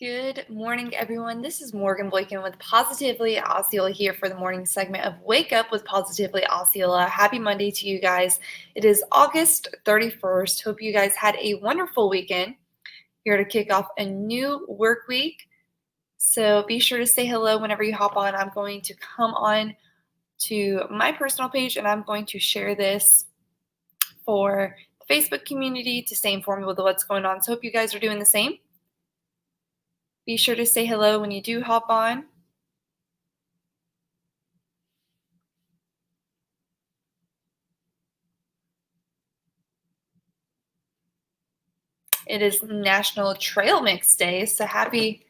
Good morning, everyone. This is Morgan Boykin with Positively Osceola here for the morning segment of Wake Up with Positively Osceola. Happy Monday to you guys. It is August 31st. Hope you guys had a wonderful weekend. Here to kick off a new work week. So be sure to say hello whenever you hop on. I'm going to come on to my personal page and I'm going to share this for the Facebook community to stay informed with what's going on. So hope you guys are doing the same. Be sure to say hello when you do hop on. It is National Trail Mix Day, so happy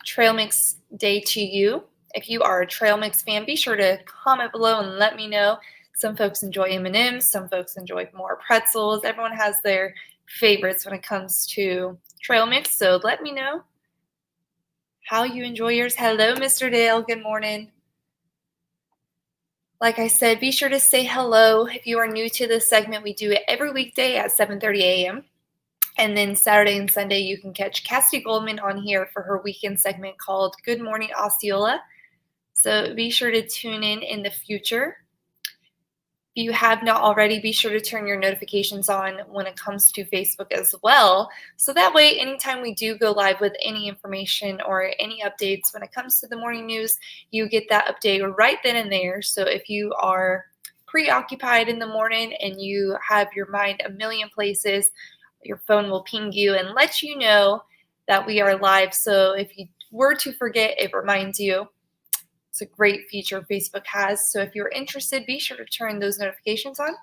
Trail Mix Day to you. If you are a Trail Mix fan, be sure to comment below and let me know. Some folks enjoy M&Ms, some folks enjoy more pretzels. Everyone has their favorites when it comes to Trail Mix, so let me know how you enjoy yours. Hello, Mr. Dale. Good morning. Like I said, be sure to say hello. If you are new to this segment, we do it every weekday at 7:30 a.m. And then Saturday and Sunday, you can catch Cassidy Goldman on here for her weekend segment called Good Morning Osceola. So be sure to tune in the future. If you have not already, be sure to turn your notifications on when it comes to Facebook as well. So that way, anytime we do go live with any information or any updates when it comes to the morning news, you get that update right then and there. So if you are preoccupied in the morning and you have your mind a million places, your phone will ping you and let you know that we are live. So if you were to forget, it reminds you. It's a great feature Facebook has. So if you're interested, be sure to turn those notifications on.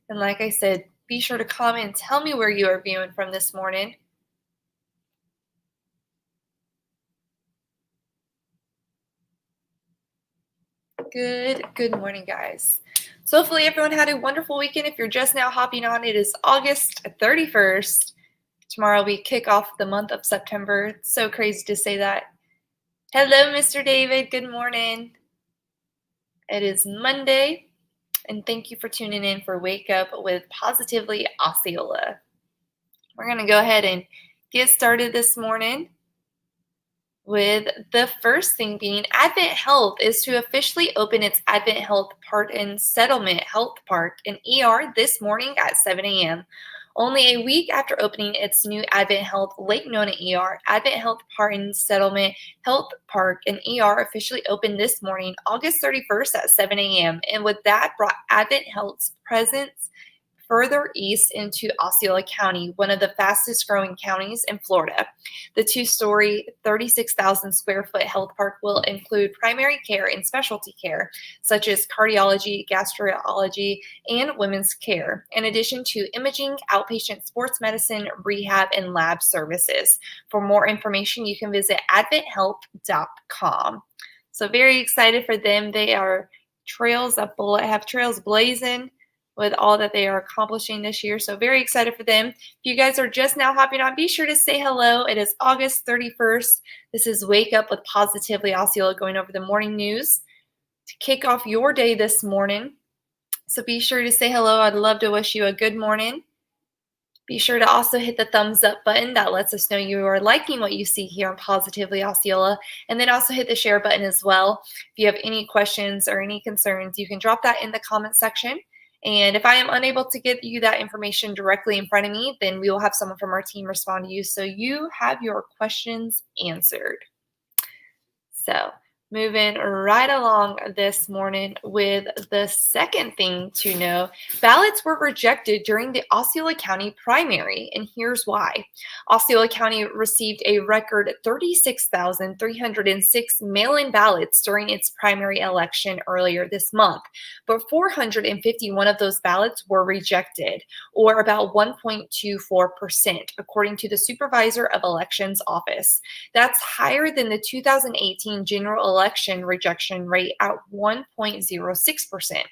And like I said, be sure to comment and tell me where you are viewing from this morning. Good morning, guys. So hopefully everyone had a wonderful weekend. If you're just now hopping on, it is August 31st. Tomorrow we kick off the month of September. It's so crazy to say that. Hello, Mr. David. Good morning. It is Monday, and thank you for tuning in for Wake Up with Positively Osceola. We're going to go ahead and get started this morning with the first thing being Advent Health is to officially open its Advent Health Partin Settlement Health Park and ER this morning at 7 a.m. Only a week after opening its new Advent Health Lake Nona ER, Advent Health Partin Settlement Health Park and ER officially opened this morning, August 31st at 7 a.m. And with that brought Advent Health's presence further east into Osceola County, one of the fastest growing counties in Florida. The two-story, 36,000 square foot health park will include primary care and specialty care, such as cardiology, gastroenterology, and women's care, in addition to imaging, outpatient sports medicine, rehab, and lab services. For more information, you can visit adventhealth.com. So very excited for them. They are have trails blazing with all that they are accomplishing this year. So very excited for them. If you guys are just now hopping on, be sure to say hello. It is August 31st. This is Wake Up with Positively Osceola going over the morning news to kick off your day this morning. So be sure to say hello. I'd love to wish you a good morning. Be sure to also hit the thumbs up button. That lets us know you are liking what you see here on Positively Osceola. And then also hit the share button as well. If you have any questions or any concerns, you can drop that in the comment section. And if I am unable to get you that information directly in front of me, then we will have someone from our team respond to you so you have your questions answered. So moving right along this morning with the second thing to know, ballots were rejected during the Osceola County primary, and here's why. Osceola County received a record 36,306 mail-in ballots during its primary election earlier this month, but 451 of those ballots were rejected, or about 1.24%, according to the Supervisor of Elections office. That's higher than the 2018 general election rejection rate at 1.06%.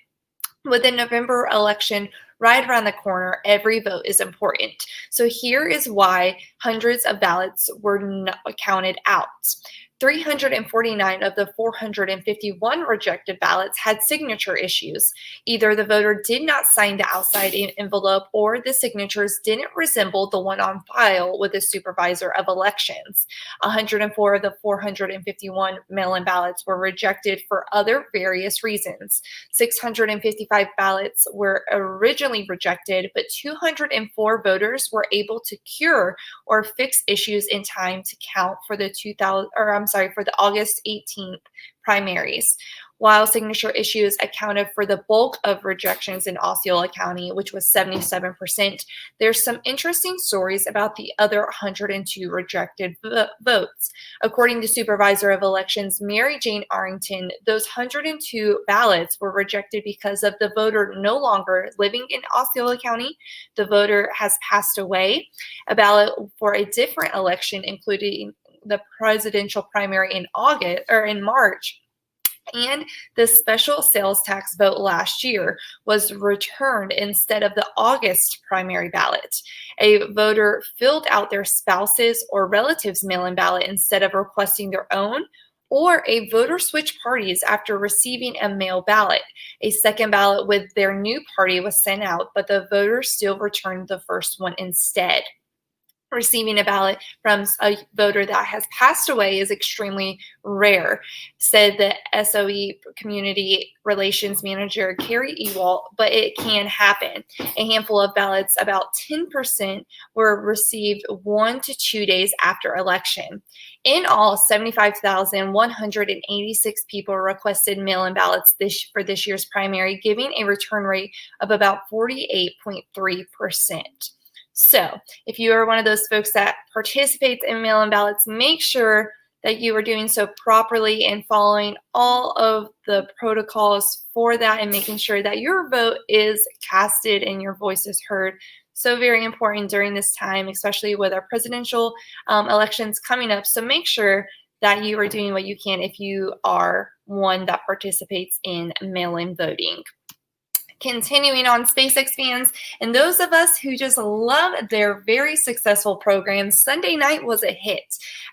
With the November election right around the corner, every vote is important. So here is why hundreds of ballots were not counted out. 349 of the 451 rejected ballots had signature issues. Either the voter did not sign the outside envelope or the signatures didn't resemble the one on file with the supervisor of elections. 104 of the 451 mail-in ballots were rejected for other various reasons. 655 ballots were originally rejected, but 204 voters were able to cure or fix issues in time to count for the August 18th primaries. While signature issues accounted for the bulk of rejections in Osceola County, which was 77%, there's some interesting stories about the other 102 rejected votes. According to Supervisor of Elections Mary Jane Arrington, those 102 ballots were rejected because of the voter no longer living in Osceola County. The voter has passed away. A ballot for a different election, including the presidential primary in March, and the special sales tax vote last year was returned instead of the August primary ballot. A voter filled out their spouse's or relative's mail-in ballot instead of requesting their own, or a voter switched parties after receiving a mail ballot. A second ballot with their new party was sent out, but the voter still returned the first one instead. Receiving a ballot from a voter that has passed away is extremely rare, said the SOE Community Relations Manager Carrie Ewalt, but it can happen. A handful of ballots, about 10%, were received 1 to 2 days after election. In all, 75,186 people requested mail-in ballots for this year's primary, giving a return rate of about 48.3%. So if you are one of those folks that participates in mail-in ballots, make sure that you are doing so properly and following all of the protocols for that and making sure that your vote is casted and your voice is heard. So very important during this time, especially with our presidential elections coming up. So make sure that you are doing what you can if you are one that participates in mail-in voting. Continuing on, SpaceX fans and those of us who just love their very successful program, Sunday night was a hit.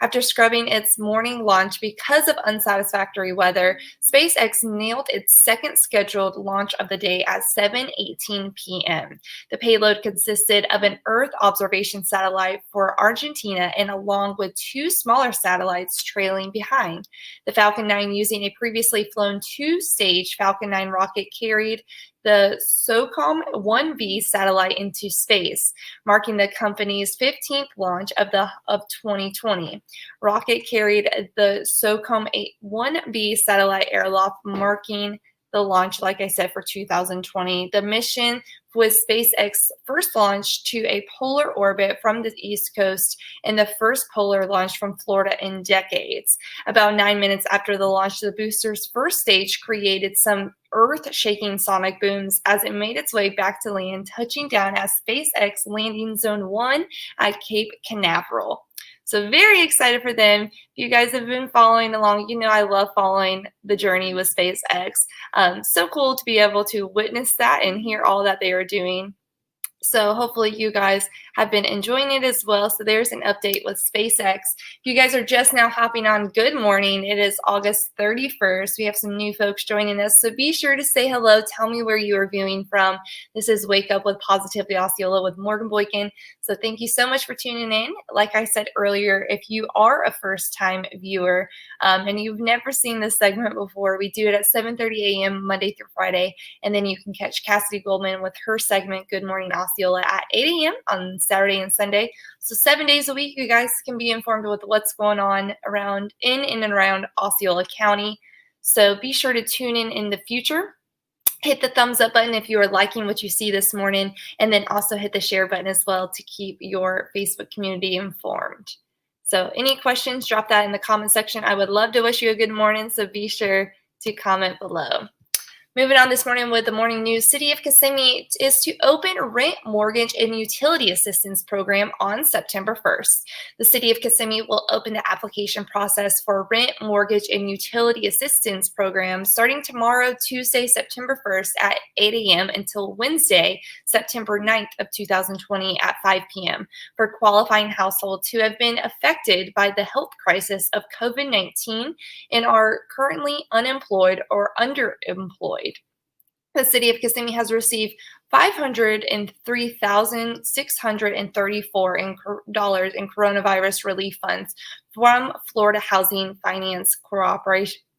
After scrubbing its morning launch because of unsatisfactory weather, SpaceX nailed its second scheduled launch of the day at 7:18 p.m. The payload consisted of an Earth observation satellite for Argentina and along with 2 smaller satellites trailing behind. The Falcon 9, using a previously flown 2-stage Falcon 9 rocket, carried the SOCOM 1B satellite into space, marking the company's 15th launch of 2020. Rocket carried the SOCOM 1B satellite airloft, marking the launch, like I said, for 2020. The mission was SpaceX's first launch to a polar orbit from the East Coast and the first polar launch from Florida in decades. About 9 minutes after the launch, the booster's first stage created some earth-shaking sonic booms as it made its way back to land, touching down at SpaceX Landing Zone 1 at Cape Canaveral. So very excited for them. If you guys have been following along, you know I love following the journey with SpaceX. So cool to be able to witness that and hear all that they are doing. So hopefully you guys have been enjoying it as well. So there's an update with SpaceX. If you guys are just now hopping on, good morning. It is August 31st. We have some new folks joining us. So be sure to say hello. Tell me where you are viewing from. This is Wake Up with Positively Osceola with Morgan Boykin. So thank you so much for tuning in. Like I said earlier, if you are a first-time viewer and you've never seen this segment before, we do it at 7:30 a.m. Monday through Friday. And then you can catch Cassidy Goldman with her segment, Good Morning Osceola, at 8 a.m. on Saturday and Sunday. So 7 days a week, you guys can be informed with what's going on in and around Osceola County. So be sure to tune in the future. Hit the thumbs up button if you are liking what you see this morning, and then also hit the share button as well to keep your Facebook community informed. So any questions, drop that in the comment section. I would love to wish you a good morning, so be sure to comment below. Moving on this morning with the morning news, City of Kissimmee is to open rent, mortgage, and utility assistance program on September 1st. The City of Kissimmee will open the application process for rent, mortgage, and utility assistance program starting tomorrow, Tuesday, September 1st at 8 a.m. until Wednesday, September 9th of 2020 at 5 p.m. for qualifying households who have been affected by the health crisis of COVID-19 and are currently unemployed or underemployed. The City of Kissimmee has received $503,634 in coronavirus relief funds from Florida Housing Finance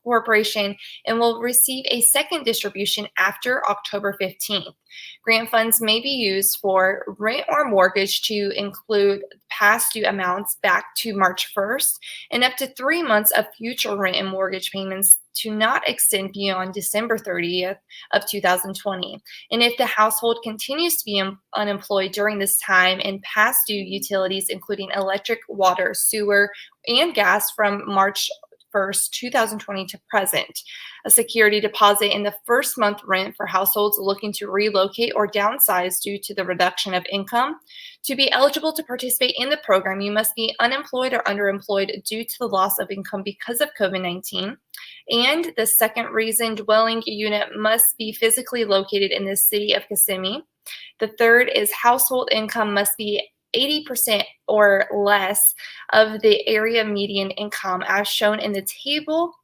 Corporation and will receive a second distribution after October 15th. Grant funds may be used for rent or mortgage to include past due amounts back to March 1st and up to 3 months of future rent and mortgage payments to not extend beyond December 30th of 2020. And if the household continues to be unemployed during this time and past due utilities, including electric, water, sewer, and gas from March 1st, 2020 to present. A security deposit in the first month rent for households looking to relocate or downsize due to the reduction of income. To be eligible to participate in the program, you must be unemployed or underemployed due to the loss of income because of COVID-19. And the second reason, dwelling unit must be physically located in the City of Kissimmee. The third is household income must be 80% or less of the area median income as shown in the table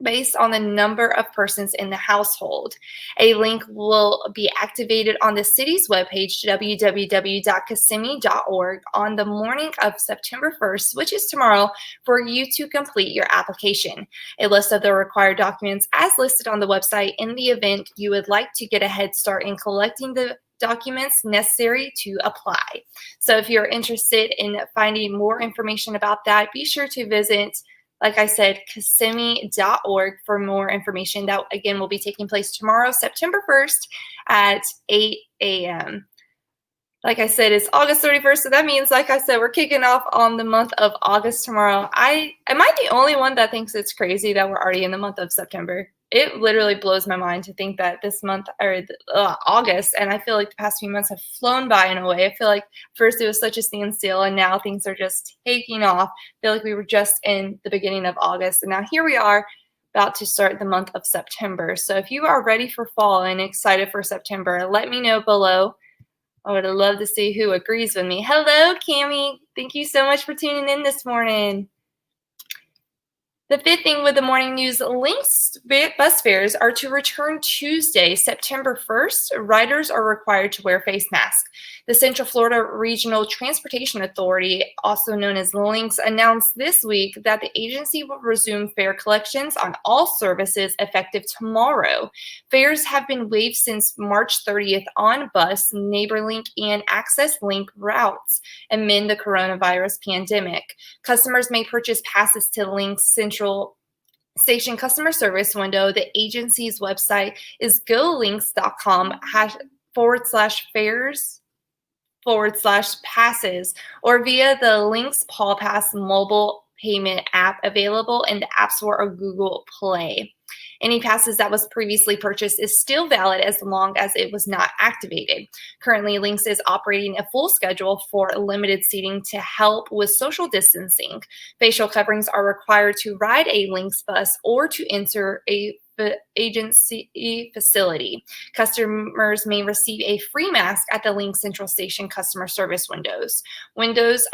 based on the number of persons in the household. A link will be activated on the city's webpage, www.kissimmee.org, on the morning of September 1st, which is tomorrow, for you to complete your application. A list of the required documents as listed on the website in the event you would like to get a head start in collecting the documents necessary to apply. So if you're interested in finding more information about that, be sure to visit, like I said, KISSIMMEE.org for more information. That, again, will be taking place tomorrow, September 1st at 8 a.m. Like I said, it's August 31st, so that means, like I said, we're kicking off on the month of August tomorrow. Am I the only one that thinks it's crazy that we're already in the month of September? It literally blows my mind to think that this month, or August, and I feel like the past few months have flown by in a way. I feel like first it was such a standstill, and now things are just taking off. I feel like we were just in the beginning of August, and now here we are about to start the month of September. So if you are ready for fall and excited for September, let me know below. I would love to see who agrees with me. Hello, Cammie. Thank you so much for tuning in this morning. The fifth thing with the morning news, LYNX Bus Fares are to return Tuesday, September 1st. Riders are required to wear face masks. The Central Florida Regional Transportation Authority, also known as LYNX, announced this week that the agency will resume fare collections on all services effective tomorrow. Fares have been waived since March 30th on bus, NeighborLink, and Access Link routes amid the coronavirus pandemic. Customers may purchase passes to LYNX Central Station customer service window. The agency's website is golinks.com/fares/passes or via the LYNX Paul Pass mobile payment app available in the App Store or Google Play. Any passes that was previously purchased is still valid as long as it was not activated. Currently, LYNX is operating a full schedule for limited seating to help with social distancing. Facial coverings are required to ride a LYNX bus or to enter a agency facility. Customers may receive a free mask at the LYNX Central Station customer service windows. Riders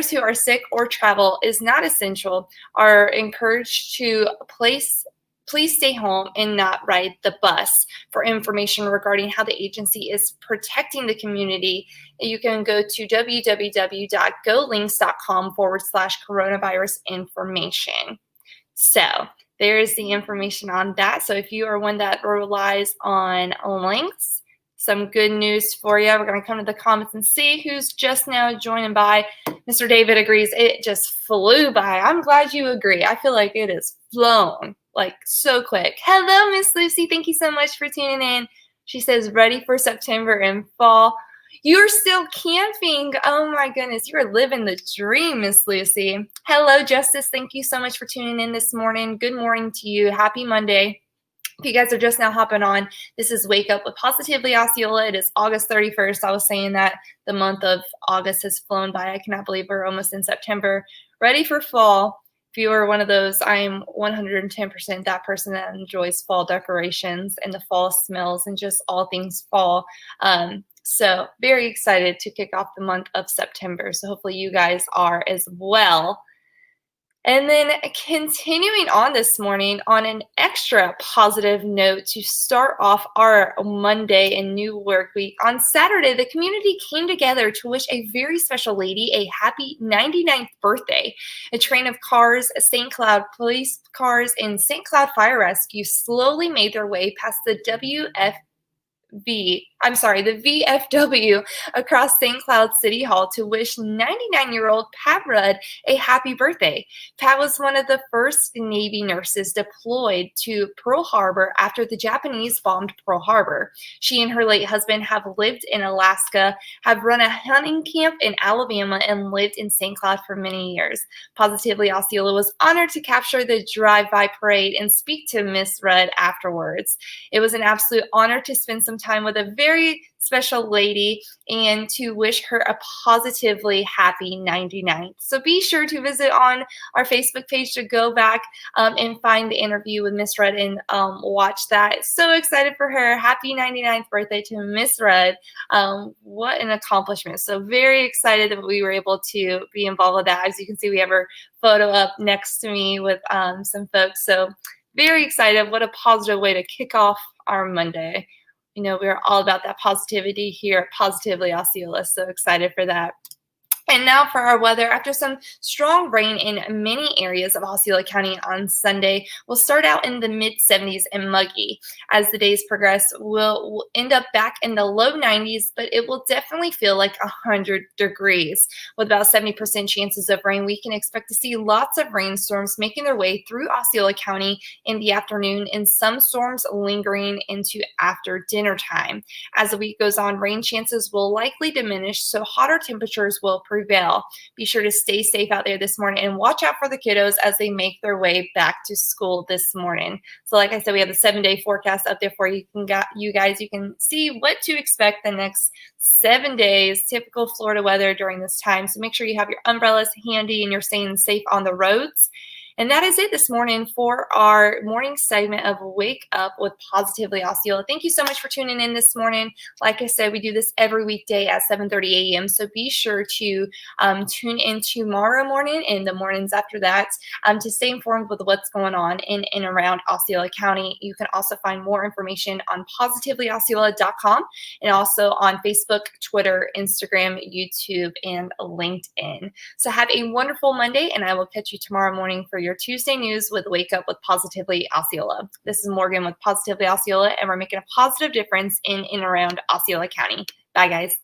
who are sick or travel is not essential are encouraged to please stay home and not ride the bus. For information regarding how the agency is protecting the community, you can go to www.golinks.com/coronavirus information. So there's the information on that. So if you are one that relies on LYNX, some good news for you. We're going to come to the comments and see who's just now joining by. Mr. David agrees. It just flew by. I'm glad you agree. I feel like it has flown like so quick. Hello, Miss Lucy. Thank you so much for tuning in. She says, ready for September and fall. You're still camping. Oh my goodness. You're living the dream, Miss Lucy. Hello, Justice. Thank you so much for tuning in this morning. Good morning to you. Happy Monday. If you guys are just now hopping on, this is Wake Up with Positively Osceola. It is August 31st. I was saying that the month of August has flown by. I cannot believe we're almost in September. Ready for fall. If you are one of those, I am 110% that person that enjoys fall decorations and the fall smells and just all things fall. So very excited to kick off the month of September. So hopefully you guys are as well. And then continuing on this morning on an extra positive note to start off our Monday and new work week. On Saturday, the community came together to wish a very special lady a happy 99th birthday. A train of cars, St. Cloud police cars, and St. Cloud Fire Rescue slowly made their way past the the VFW across St. Cloud City Hall to wish 99-year-old Pat Rudd a happy birthday. Pat was one of the first Navy nurses deployed to Pearl Harbor after the Japanese bombed Pearl Harbor. She and her late husband have lived in Alaska, have run a hunting camp in Alabama, and lived in St. Cloud for many years. Positively Osceola was honored to capture the drive-by parade and speak to Miss Rudd afterwards. It was an absolute honor to spend some time with a very special lady and to wish her a positively happy 99th. So be sure to visit on our Facebook page to go back and find the interview with Miss Rudd and watch that. So excited for her. Happy 99th birthday to Miss Rudd. What an accomplishment. So very excited that we were able to be involved with that. As you can see, we have her photo up next to me with some folks. So very excited. What a positive way to kick off our Monday. You know, we're all about that positivity here at Positively Osceola. So excited for that. And now for our weather. After some strong rain in many areas of Osceola County on Sunday, we'll start out in the mid-70s and muggy. As the days progress, we'll end up back in the low 90s, but it will definitely feel like 100 degrees. With about 70% chances of rain, we can expect to see lots of rainstorms making their way through Osceola County in the afternoon, and some storms lingering into after dinner time. As the week goes on, rain chances will likely diminish, so hotter temperatures will prevail. Be sure to stay safe out there this morning and watch out for the kiddos as they make their way back to school this morning. So like I said, we have the 7-day forecast up there for you. You guys can see what to expect the next 7 days, typical Florida weather during this time. So make sure you have your umbrellas handy and you're staying safe on the roads. And that is it this morning for our morning segment of Wake Up with Positively Osceola. Thank you so much for tuning in this morning. Like I said, we do this every weekday at 7:30 a.m. So be sure to tune in tomorrow morning and the mornings after that to stay informed with what's going on in and around Osceola County. You can also find more information on positivelyosceola.com and also on Facebook, Twitter, Instagram, YouTube, and LinkedIn. So have a wonderful Monday, and I will catch you tomorrow morning for your Tuesday news with Wake Up with Positively Osceola. This is Morgan with Positively Osceola, and we're making a positive difference in and around Osceola County. Bye, guys.